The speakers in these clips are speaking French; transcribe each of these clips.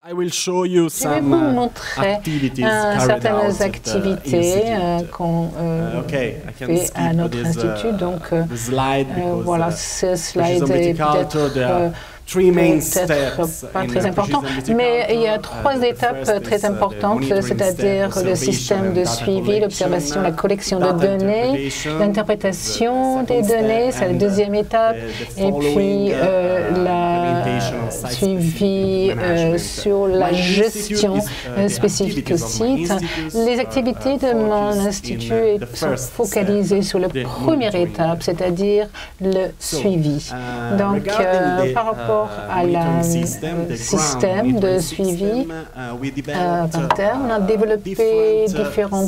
Je vais vous montrer certaines activités qu'on fait à notre institut. Donc, voilà, ce slide est peut-être pas très important, mais il y a trois étapes très importantes, c'est-à-dire le système de suivi, l'observation, la collection de données, l'interprétation des données, c'est la deuxième étape, et puis la suivi sur la gestion spécifique au site. Les activités de mon institut sont focalisées sur la première étape, c'est-à-dire le suivi. Donc, par rapport à la système de suivi interne, on a développé différents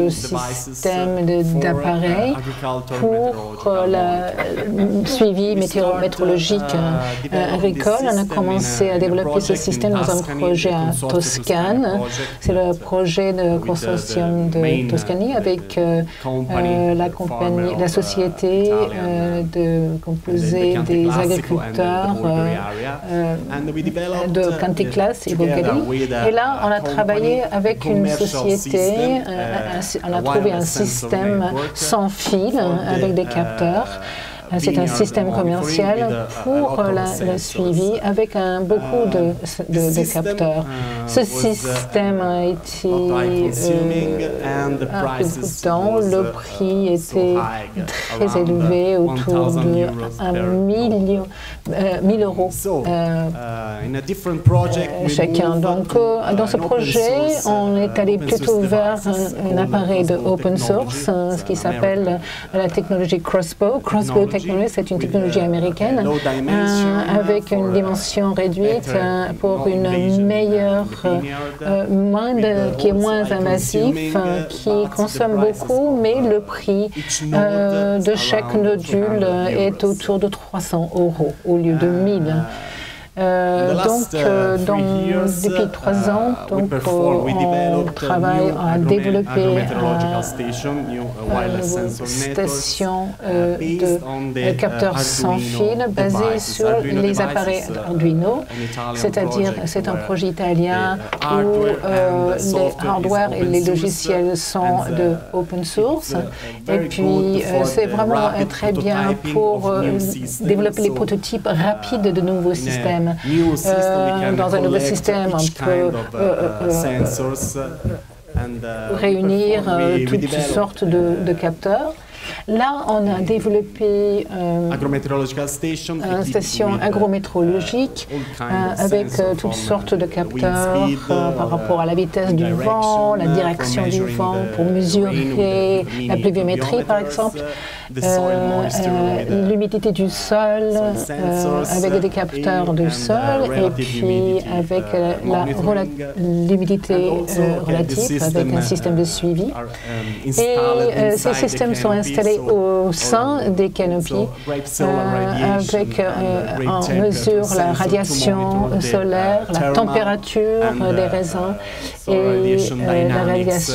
systèmes d'appareils pour le suivi météorologique agricole. On a commencé à développer ce système dans un projet à Toscane. C'est le projet de consortium de Toscanie avec la société composée des agriculteurs de Canticlas et Bogali. Et là, on a travaillé avec une société, on a trouvé un système sans fil avec des capteurs. C'est un système commercial pour le suivi avec beaucoup de capteurs. Ce système a été un peu de temps. Le prix était très élevé, autour de 1 000 euros chacun. Donc, dans ce projet, on est allé plutôt vers un appareil de open source, ce qui s'appelle la technologie Crossbow. Crossbow Technology, c'est une technologie américaine avec une dimension réduite pour une meilleure, qui est moins invasif, qui consomme beaucoup, mais le prix de chaque nodule est autour de 300 euros au lieu de 1 000. Depuis 3 ans, on travaille à développer une station de capteurs sans fil basée sur les appareils Arduino, c'est-à-dire c'est un projet italien où les hardware et les logiciels sont de open source. Et puis c'est vraiment très bien pour développer les prototypes rapides de nouveaux systèmes. Dans un nouveau système, on peut réunir toutes sortes de capteurs. Là, on a développé une station agrométéorologique avec toutes sortes de capteurs par rapport à la vitesse du vent, la direction du vent pour mesurer la pluviométrie, par exemple, l'humidité du sol avec des capteurs du sol et puis avec l'humidité relative avec un système de suivi. Et ces systèmes sont installés au sein des canopies on mesure la radiation solaire, la température des raisins et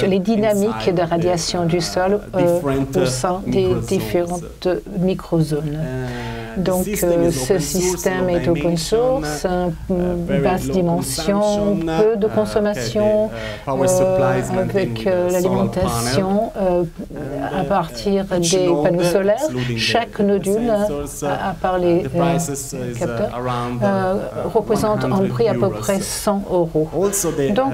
les dynamiques de radiation du sol au sein des différentes microzones. Donc, ce système est open source, basse dimension, peu de consommation, avec l'alimentation à partir des panneaux solaires. Chaque nodule, à part les capteurs, représente un prix à peu près 100 euros. Donc,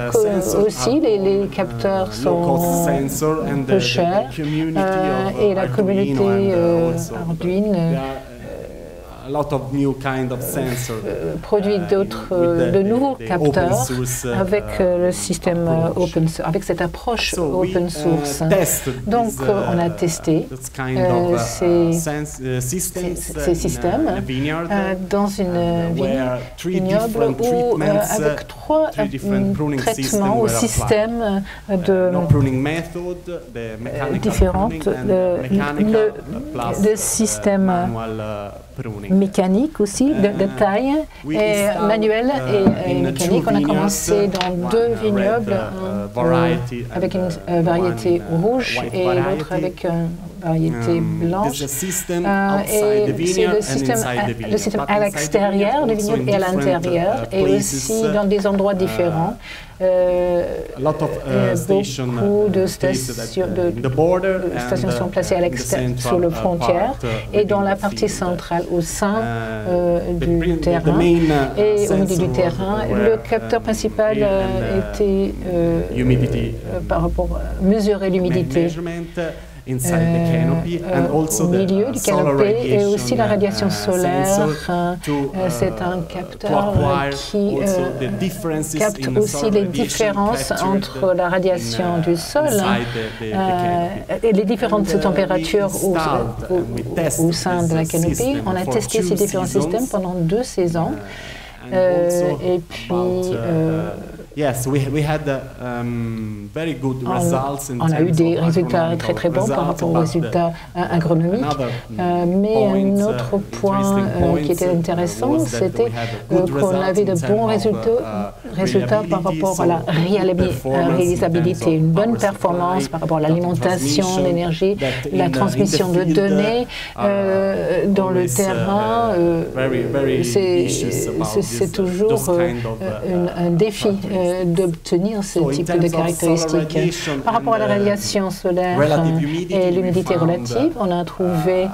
aussi, les capteurs sont peu chers et la communauté Arduino produit de nouveaux capteurs avec le système open source, avec cette approche open source. Donc, on a testé ces systèmes dans une vignoble où, avec 3 traitements ou systèmes différents, le système mécanique aussi, de taille, et manuel et mécanique. On a commencé dans 2 vignobles, avec une variété rouge et l'autre avec variété blanche. Et c'est le système à l'extérieur du vignoble et à l'intérieur, et aussi dans des endroits différents. Beaucoup de stations sont placées à l'extérieur, sur la frontière, et dans la partie centrale, au sein du terrain. Et au milieu du terrain, le capteur principal était par rapport à mesurer l'humidité. Au milieu du canopée, et aussi la radiation solaire. C'est un capteur qui capte aussi les différences entre la radiation du sol et les différentes températures au sein de la canopée. On a testé ces différents systèmes pendant 2 saisons. Et puis, on a eu des résultats très très bons par rapport aux résultats agronomiques. Mais un autre point qui était intéressant, c'était qu'on avait de bons résultats par rapport à la réalisabilité, une bonne performance par rapport à l'alimentation, l'énergie, la transmission de données dans le terrain. C'est toujours un défi d'obtenir ce type de caractéristiques. Par rapport à la radiation solaire et l'humidité relative, on a trouvé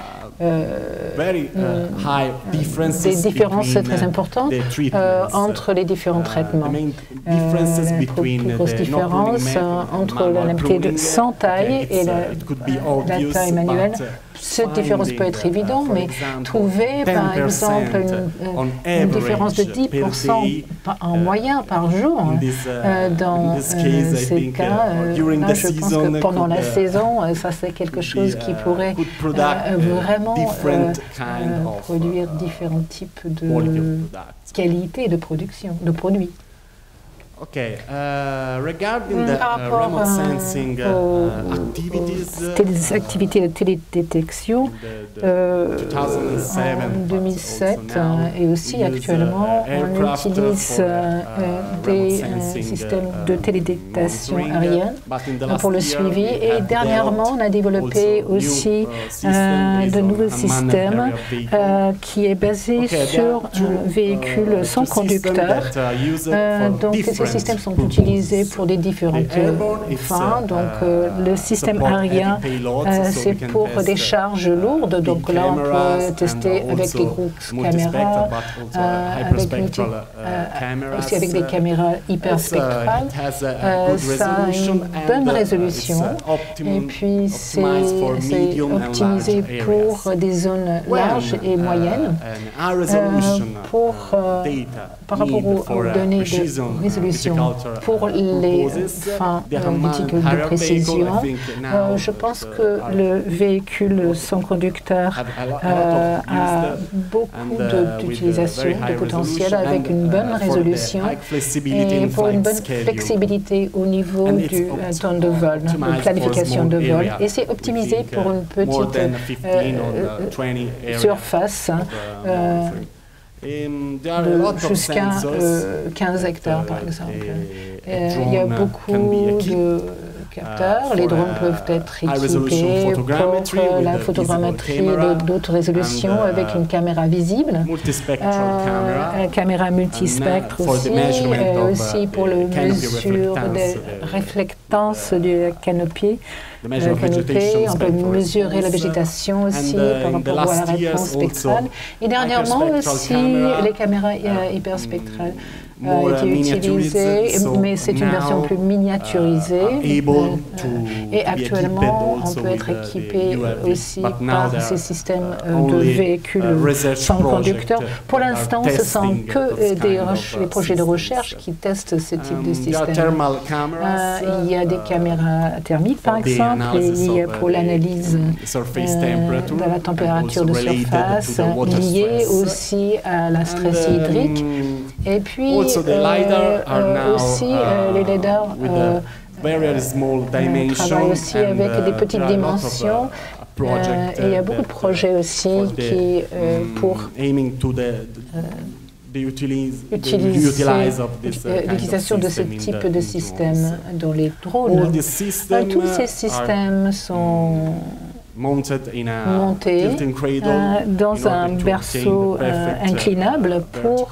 des différences très importantes entre les différents traitements. La plus grosse différence entre la limité sans taille et la taille manuelle. Cette différence peut être évidente, mais trouver, par exemple, une différence de 10% en moyen par jour, dans ces cas, là, je pense que pendant la saison, ça c'est quelque chose qui pourrait vraiment produire différents types de qualité de production, de produits. Regarding the remote sensing des activités de télédétection en 2007 et aussi actuellement, on utilise des systèmes de télédétection aérienne pour le suivi, et dernièrement, on a développé aussi de nouveaux systèmes qui est basé sur un véhicule sans conducteur. Donc, ces systèmes sont utilisés pour des différentes fins. Donc, le système aérien, c'est pour des charges lourdes. Donc là, on peut tester avec des grosses caméras, aussi avec des caméras hyperspectrales. Ça a une bonne résolution. Et puis, c'est optimisé pour des zones larges et moyennes. Par rapport aux données de résolution pour les fins viticoles de précision, je pense que le véhicule sans conducteur a beaucoup d'utilisation, de potentiel, avec une bonne résolution et pour une bonne flexibilité au niveau du temps de vol, de planification de vol. Et c'est optimisé pour une petite surface jusqu'à 15 hectares, par exemple. Il y a beaucoup de capteurs. Les drones peuvent être équipés pour la photogrammétrie d'haute résolution avec une caméra visible, caméra multispectre aussi pour la mesure des réflectances de la canopée. On peut mesurer la végétation aussi par rapport à la réponse spectrale. Et dernièrement aussi, les caméras hyperspectrales été utilisées, mais c'est une version plus miniaturisée. Et actuellement, on peut être équipé aussi par ces systèmes de véhicules sans conducteur. Pour l'instant, ce ne sont que des projets de recherche qui testent ce type de système. Il y a des caméras thermiques, par exemple, pour l'analyse de la température de surface, liée aussi à la stress hydrique. Et puis, aussi, les lidars travaillent aussi avec des petites dimensions. Et il y a beaucoup de projets aussi qui, pour l'utilisation de ce type de système dans les drones. Tous ces systèmes sont monté dans un berceau inclinable pour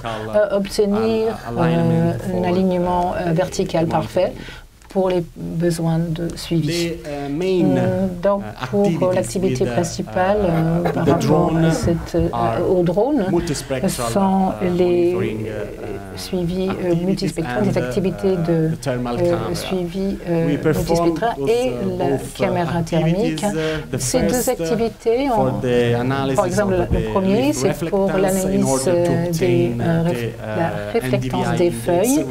obtenir un alignement vertical parfait pour les besoins de suivi. Donc, pour l'activité principale par rapport au drone, sont les suivis multispectrales, des activités de suivi multispectral et la caméra thermique. Ces deux activités, par exemple, le premier, c'est pour l'analyse de la réflectance des feuilles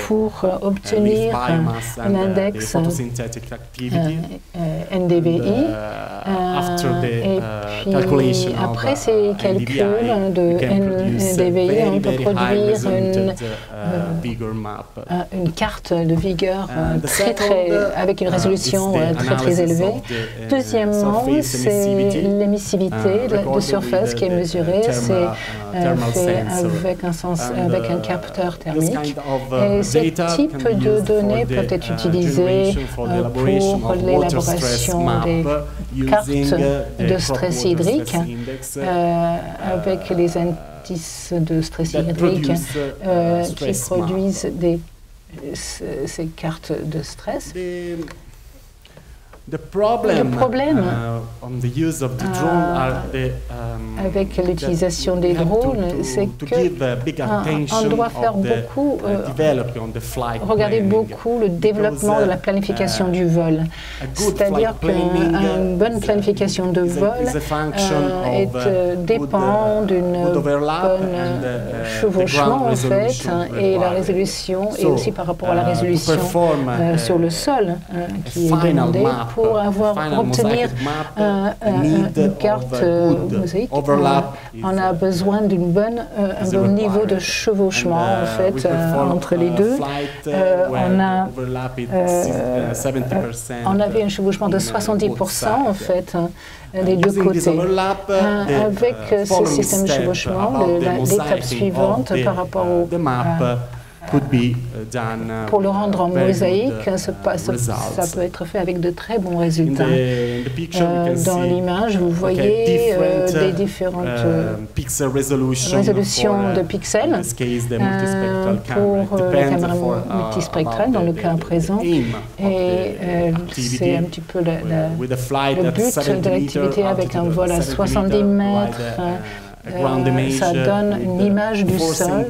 pour obtenir l'index NDVI et puis après ces calculs de NDVI, on peut produire une carte de vigueur avec une résolution très élevée. Deuxièmement, c'est l'émissivité de surface qui est mesurée, c'est fait avec un capteur thermique. Et ce type de données peut être utilisé pour l'élaboration des cartes de stress hydrique avec les indices de stress hydrique qui produisent ces cartes de stress. Le problème avec l'utilisation des drones, c'est qu'on doit faire beaucoup, regarder beaucoup le développement de la planification du vol. C'est-à-dire qu'une bonne planification de vol dépend d'une bonne chevauchement en fait, et la résolution, et aussi par rapport à la résolution sur le sol qui est demandée. Pour obtenir une carte mosaïque, on a besoin d'un bon niveau de chevauchement en fait, entre les deux. On avait un chevauchement de 70% en fait des deux côtés. Avec ce système de chevauchement, l'étape suivante par rapport au pour le rendre en mosaïque, ça peut être fait avec de très bons résultats. Dans l'image, vous voyez des différentes résolutions de pixels pour la caméra multispectrale dans le cas présent. Et c'est un petit peu le but de l'activité avec un vol à 70 mètres. Ça donne une image du sol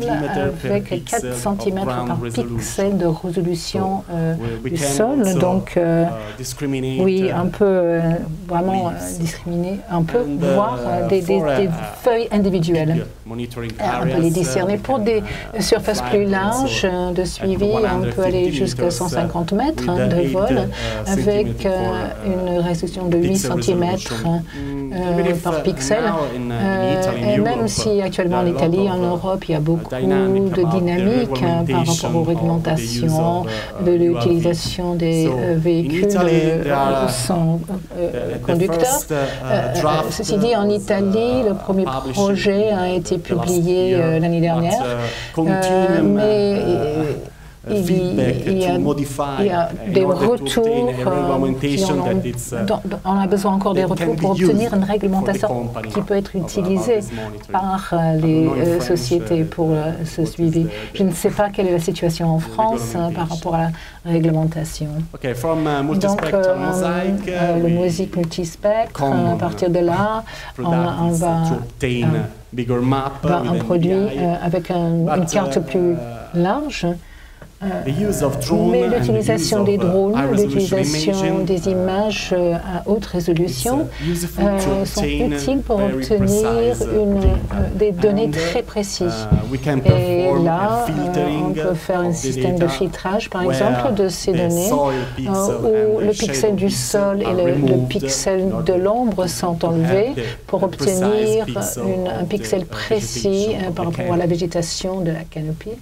avec 4 cm par pixel de résolution du sol. Donc, oui, on peut vraiment discriminer, on peut voir des feuilles individuelles. On peut les discerner pour des surfaces plus larges de suivi. On peut aller jusqu'à 150 mètres de vol avec une résolution de 8 cm par pixel. Et même si actuellement en Italie, en Europe, il y a beaucoup de dynamique par rapport aux réglementations de l'utilisation des véhicules sans conducteur. Ceci dit, en Italie, le premier projet a été publié l'année dernière, mais il y a des retours, on a besoin encore des retours pour obtenir une réglementation qui peut être utilisée par les sociétés pour ce suivi. Je ne sais pas quelle est la situation en France par rapport à la réglementation. Donc, le mosaïque multispectre, à partir de là, on va un produit avec une carte plus large. Mais l'utilisation des drones, l'utilisation des images à haute résolution sont utiles pour obtenir des données très précises. Et là, on peut faire un système de filtrage, par exemple, de ces données où le pixel du sol et le pixel de l'ombre sont enlevés pour obtenir un pixel précis par rapport à la végétation de la canopée.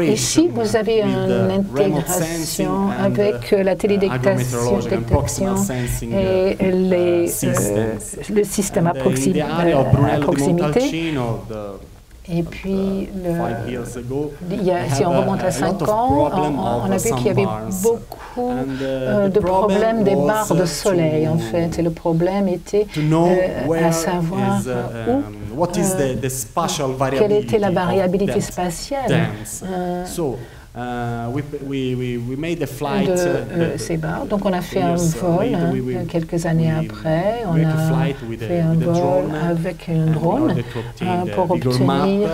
Ici, vous avez une intégration avec la télédétection et le système à proximité. Et puis, si on remonte à 5 ans, on a vu qu'il y avait beaucoup de problèmes des barres de soleil, en fait. Et le problème était à savoir quelle était la variabilité spatiale de ces barres. Donc on a fait un vol quelques années après, on a fait un vol avec un drone pour obtenir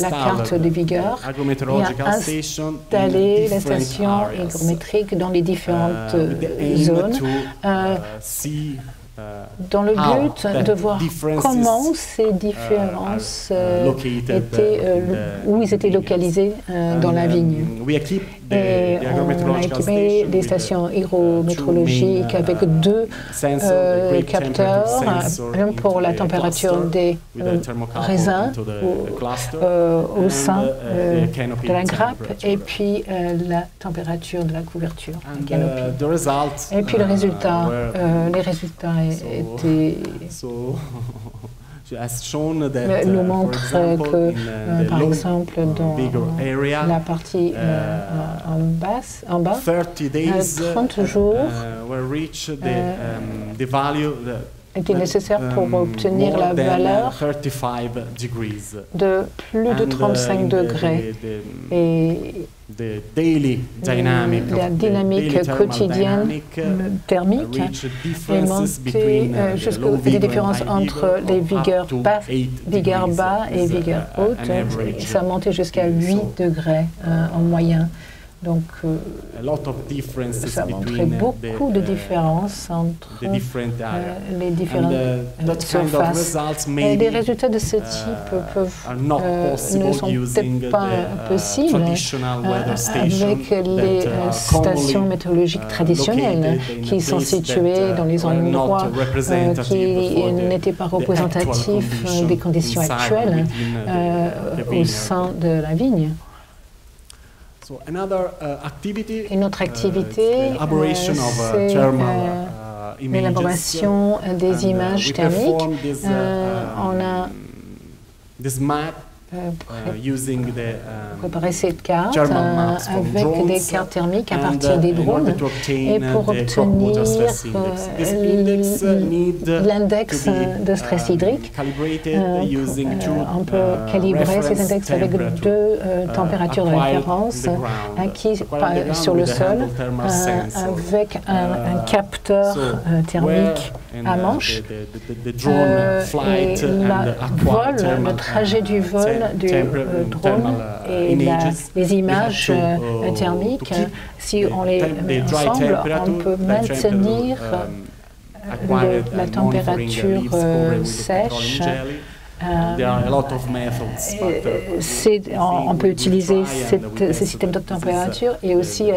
la carte de vigueur et installer la station hygrométrique dans les différentes zones dans le but de voir comment ces différences où ils étaient localisés dans la vigne. Et on a équipé des stations hygrométéorologiques avec 2 capteurs, un pour la température des raisins au sein de la grappe et puis la température de la couverture, la canopie. Et puis les résultats étaient nous montre que, par exemple, dans la partie en bas, 30 jours était nécessaire pour obtenir la valeur de plus de 35 degrés. Et la dynamique quotidienne thermique est montée jusqu'à des différences entre les vigueurs bas et vigueurs hautes. Ça montait jusqu'à 8 degrés en moyen. Donc, ça montrait beaucoup de différences entre les différentes surfaces. Et les résultats de ce type ne sont peut-être pas possibles avec les stations météorologiques traditionnelles qui sont situées dans les endroits qui n'étaient pas représentatifs des conditions actuelles au sein de la vigne. Une autre activité, c'est l'élaboration des images thermiques. On a préparer cette carte avec des cartes thermiques à partir des drones et pour obtenir l'index de stress hydrique. On peut calibrer ces index avec 2 températures de référence acquises sur le sol avec un capteur thermique à manche. Le trajet du vol du drone et les images thermiques, si on les met ensemble, on peut maintenir la température sèche. On peut utiliser ces systèmes de température et aussi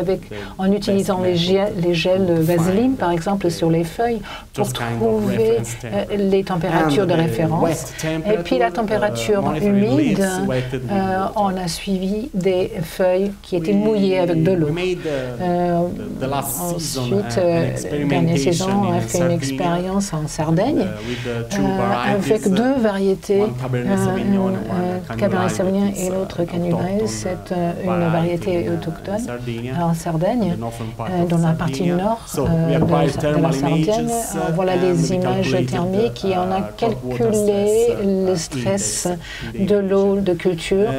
en utilisant les gels vaseline, par exemple, sur les feuilles pour trouver les températures de référence. Et puis la température humide, on a suivi des feuilles qui étaient mouillées avec de l'eau. Ensuite, la dernière saison, on a fait une expérience en Sardaigne avec 2 variétés. Cabernet Sauvignon et l'autre Canigou, c'est une variété autochtone en Sardaigne, dans la partie nord de la Sardaigne. Voilà les images thermiques et on a calculé le stress de l'eau de culture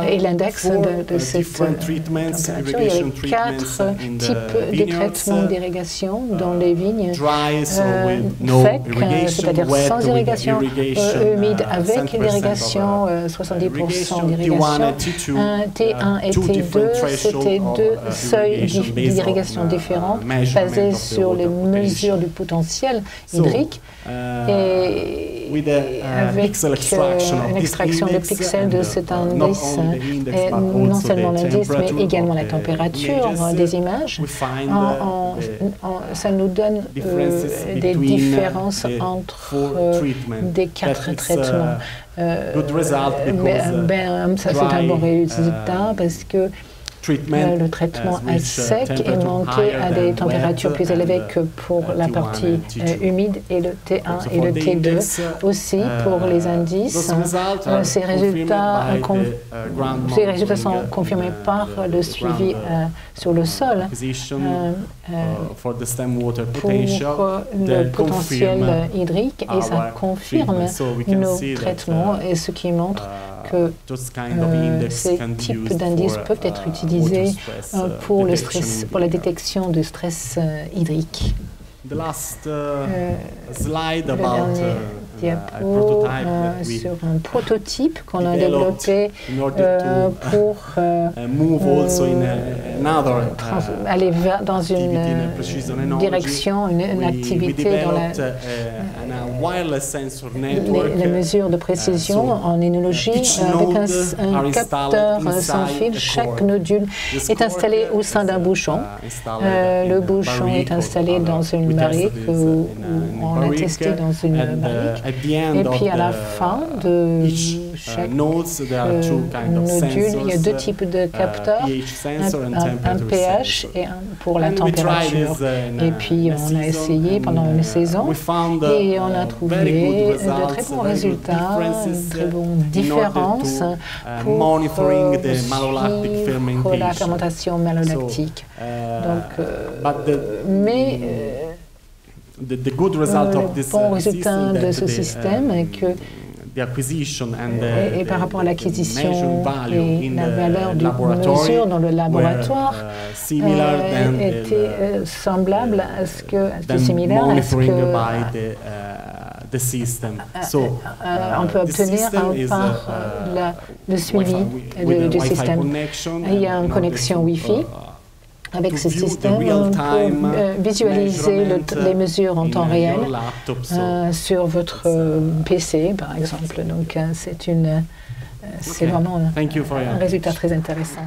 et l'index de cette température. Il y avait 4 types de traitements d'irrigation dans les vignes secs, c'est-à-dire sans irrigation, humide avec l'irrigation, 70% d'irrigation, T1 et T2, c'était 2 seuils d'irrigation différents basés sur les mesures du potentiel hydrique et avec une extraction de pixels de cet indice, non seulement l'indice mais également la température des images. Ça nous donne des différences entre des 4 traitements. Ça c'est un bon résultat parce que le traitement à sec est monté à des températures plus élevées que pour la partie humide et le T1 et le T2. Aussi, pour les indices, ces résultats sont confirmés par le suivi sur le sol pour le potentiel hydrique, et ça confirme nos traitements, et ce qui montre que ces types d'indices peuvent être utilisés pour le stress, pour la détection de stress hydrique. The last slide le about dernier diapo sur un prototype qu'on a développé pour aller dans une direction, une activité dans les mesures de précision en énologie avec un capteur sans fil. Chaque nodule est installé au sein d'un bouchon. Le bouchon est installé dans une barrique où on l'a testé dans une barrique. Et puis à la fin de chaque nodule, il y a deux types de capteurs, un pH et un pour la température. Et puis on a essayé pendant une saison et on a trouvé de très bons résultats, de très bonnes différences pour suivre la fermentation malolactique. Donc, mais le bon résultat de ce système est que et par rapport à l'acquisition et la valeur du mesure dans le laboratoire était semblable à ce que, similaire à ce que on peut obtenir par le suivi du système. Il y a une connexion Wi-Fi. Avec ce système, on peut visualiser les mesures en temps réel sur votre PC, par exemple. Donc, c'est vraiment un résultat très intéressant.